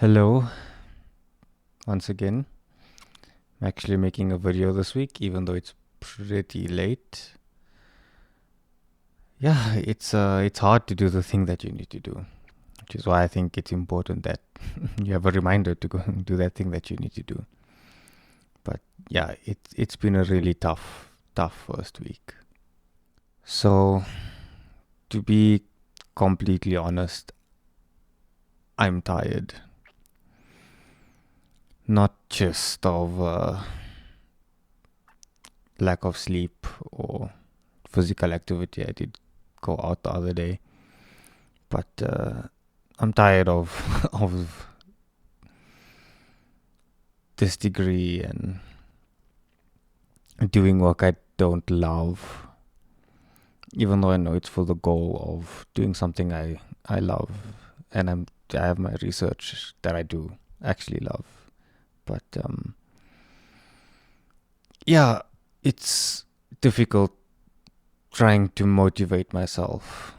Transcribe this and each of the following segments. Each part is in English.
Hello, once again. I'm actually making a video this week, even though it's pretty late. Yeah, it's hard to do the thing that you need to do, which is why I think it's important that you have a reminder to go and do that thing that you need to do. But yeah, it's been a really tough first week. So to be completely honest, I'm tired. Not just of lack of sleep or physical activity. I did go out the other day, but I'm tired of of this degree and doing work I don't love, even though I know it's for the goal of doing something I love, and I have my research that I do actually love, but yeah, it's difficult trying to motivate myself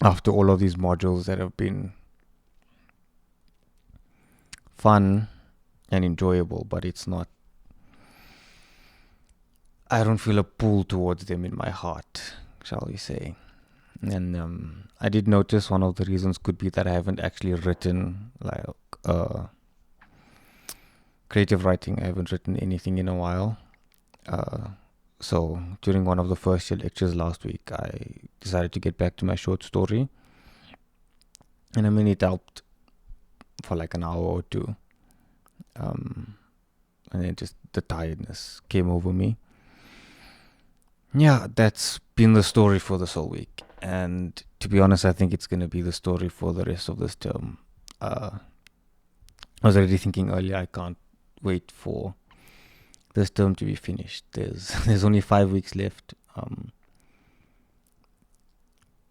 after all of these modules that have been fun and enjoyable, but it's not. I don't feel a pull towards them in my heart, shall we say. And I did notice one of the reasons could be that I haven't actually written like creative writing. I haven't written anything in a while. So during one of the first year lectures last week, I decided to get back to my short story. And I mean, it helped for like an hour or two. And then just the tiredness came over me. Yeah, that's been the story for this whole week. And to be honest, I think it's going to be the story for the rest of this term. I was already thinking earlier, I can't wait for this term to be finished. There's only 5 weeks left.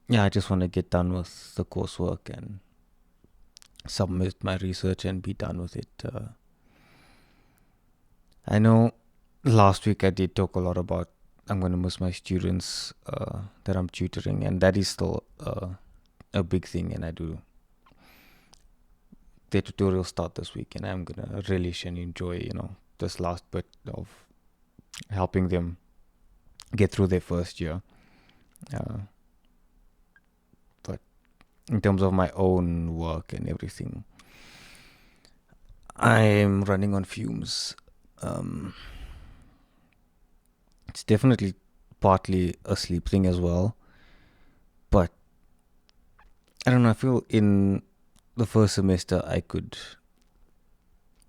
Yeah, I just want to get done with the coursework and submit my research and be done with it. I know last week I did talk a lot about I'm going to miss my students that I'm tutoring, and that is still a big thing. And I do. Their tutorials start this week, and I'm going to relish and enjoy, this last bit of helping them get through their first year. But in terms of my own work and everything, I'm running on fumes. It's definitely partly a sleep thing as well. But I don't know, I feel in the first semester I could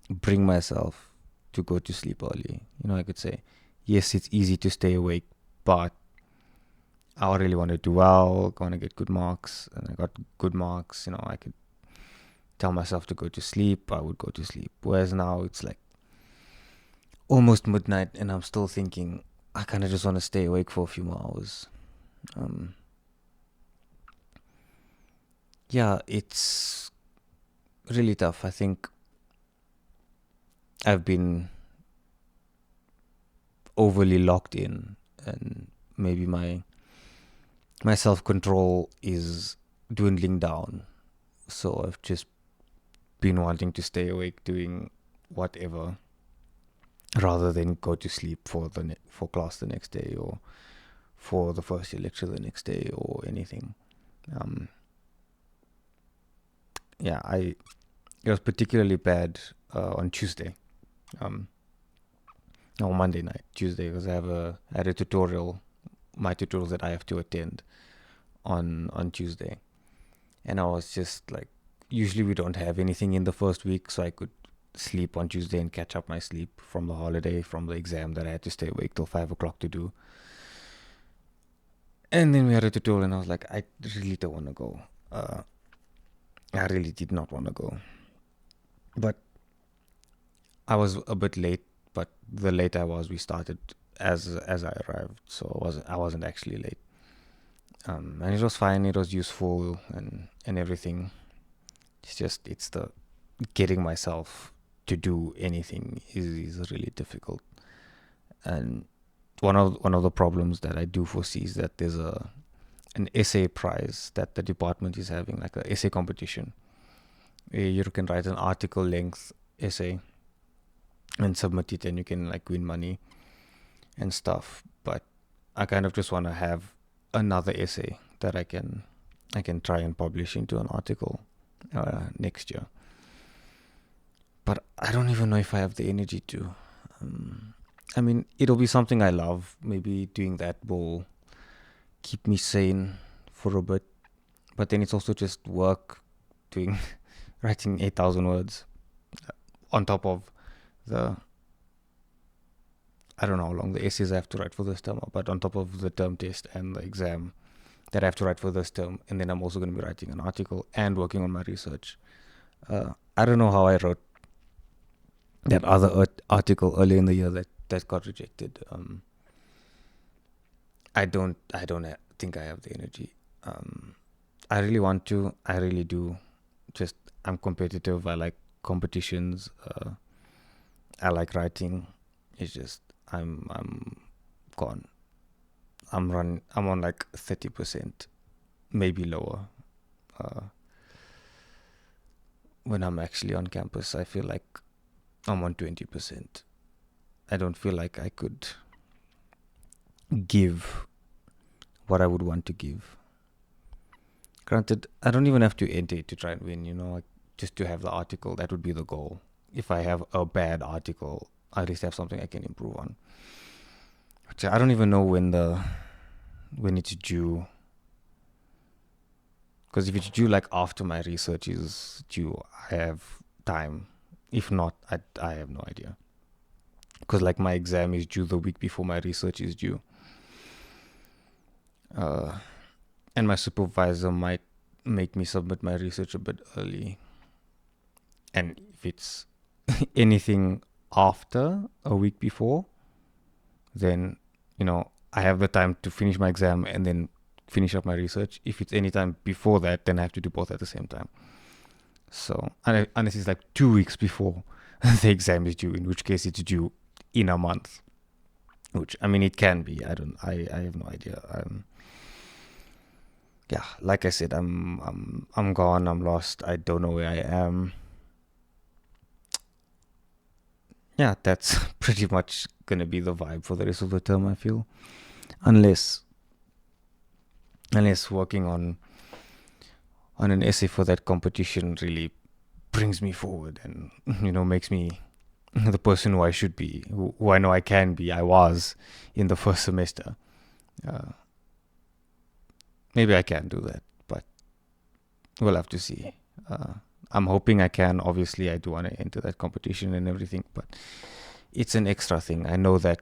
bring myself to go to sleep early. I could say, yes, it's easy to stay awake, but I really want to do well, I want to get good marks, and I got good marks. I could tell myself to go to sleep, I would go to sleep. Whereas now it's like almost midnight and I'm still thinking, I kind of just want to stay awake for a few more hours. Yeah, it's really tough. I think I've been overly locked in, and maybe my self-control is dwindling down. So I've just been wanting to stay awake doing whatever rather than go to sleep for class the next day or for the first year lecture the next day or anything. Yeah, it was particularly bad on Tuesday. No, Monday night, Tuesday, because I had a tutorial, my tutorials that I have to attend on Tuesday. And I was just like, usually we don't have anything in the first week, so I could sleep on Tuesday and catch up my sleep from the holiday, from the exam that I had to stay awake till 5 o'clock to do. And then we had a tutorial, and I was like, I really don't want to go. I really did not want to go. But I was a bit late, but the later I was, we started as I arrived, so I wasn't actually late. And it was fine, it was useful and everything. It's the getting myself to do anything is really difficult. And one of the problems that I do foresee is that there's an essay prize that the department is having, like an essay competition. where you can write an article length essay and submit it, and you can like win money and stuff. But I kind of just want to have another essay that I can try and publish into an article next year. But I don't even know if I have the energy to. I mean, it'll be something I love. Maybe doing that will keep me sane for a bit. But then it's also just work doing writing 8,000 words on top of the, I don't know how long the essays I have to write for this term, but on top of the term test and the exam that I have to write for this term. And then I'm also going to be writing an article and working on my research. I don't know how I wrote that other article earlier in the year that got rejected. I don't think I have the energy. I really want to. I really do. Just I'm competitive. I like competitions. I like writing. It's just I'm gone. I'm on like 30%, maybe lower. When I'm actually on campus, I feel like I'm on 20%. I don't feel like I could give what I would want to give. Granted, I don't even have to enter it to try and win, like just to have the article. That would be the goal. If I have a bad article, I at least have something I can improve on. Which I don't even know when it's due. Because if it's due like after my research is due, I have time. If not, I have no idea. Because like my exam is due the week before my research is due. And my supervisor might make me submit my research a bit early. And if it's anything after a week before, then, I have the time to finish my exam and then finish up my research. If it's any time before that, then I have to do both at the same time. So, unless it's like 2 weeks before the exam is due, in which case it's due in a month. Which, I mean, it can be. I have no idea. Yeah, like I said, I'm gone. I'm lost. I don't know where I am. Yeah, that's pretty much gonna be the vibe for the rest of the term, I feel. Unless working on an essay for that competition really brings me forward and, makes me the person who I should be, who I know I can be, I was in the first semester. Maybe I can do that, but we'll have to see. I'm hoping I can. Obviously, I do want to enter that competition and everything, but it's an extra thing. I know that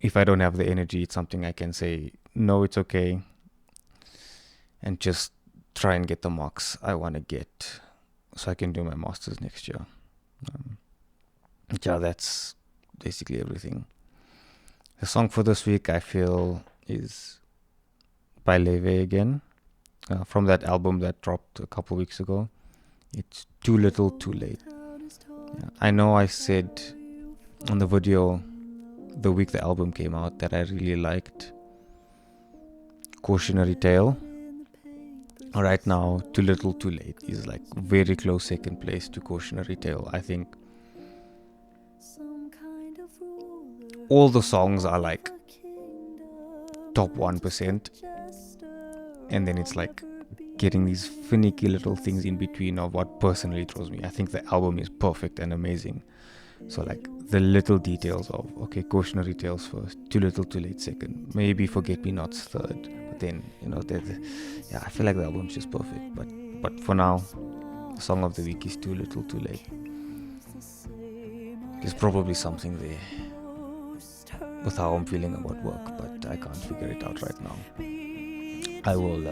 if I don't have the energy, it's something I can say, no, it's okay, and just try and get the marks I want to get so I can do my master's next year. Yeah, that's basically everything. The song for this week, I feel, is by Laufey again, from that album that dropped a couple weeks ago. It's Too Little Too Late. Yeah, I know I said on the video the week the album came out that I really liked Cautionary Tale. Right now, Too Little Too Late is like very close second place to Cautionary Tale. I think all the songs are like top 1%, and then it's like getting these finicky little things in between of what personally throws me. I think the album is perfect and amazing. So like the little details of, okay, Cautionary Tales first, Too Little Too Late second, maybe Forget Me Nots third. But then, I feel like the album's just perfect. But for now, the song of the week is Too Little Too Late. There's probably something there with how I'm feeling about work, but I can't figure it out right now. I will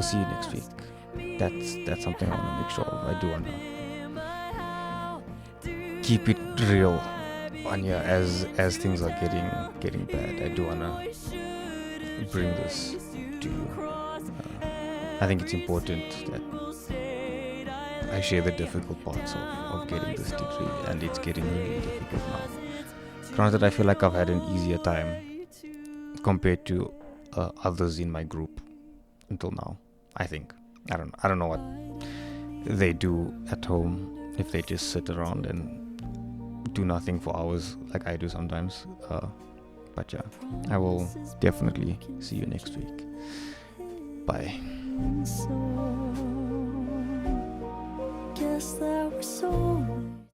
see you next week. That's something I want to make sure of. I do want to keep it real on here as things are getting bad. I do want to bring this to you. I think it's important that I share the difficult parts of getting this degree, and it's getting really difficult now. Granted, I feel like I've had an easier time compared to others in my group until now. I think. I don't know what they do at home if they just sit around and do nothing for hours like I do sometimes. But yeah, I will definitely see you next week. Bye. Guess that was so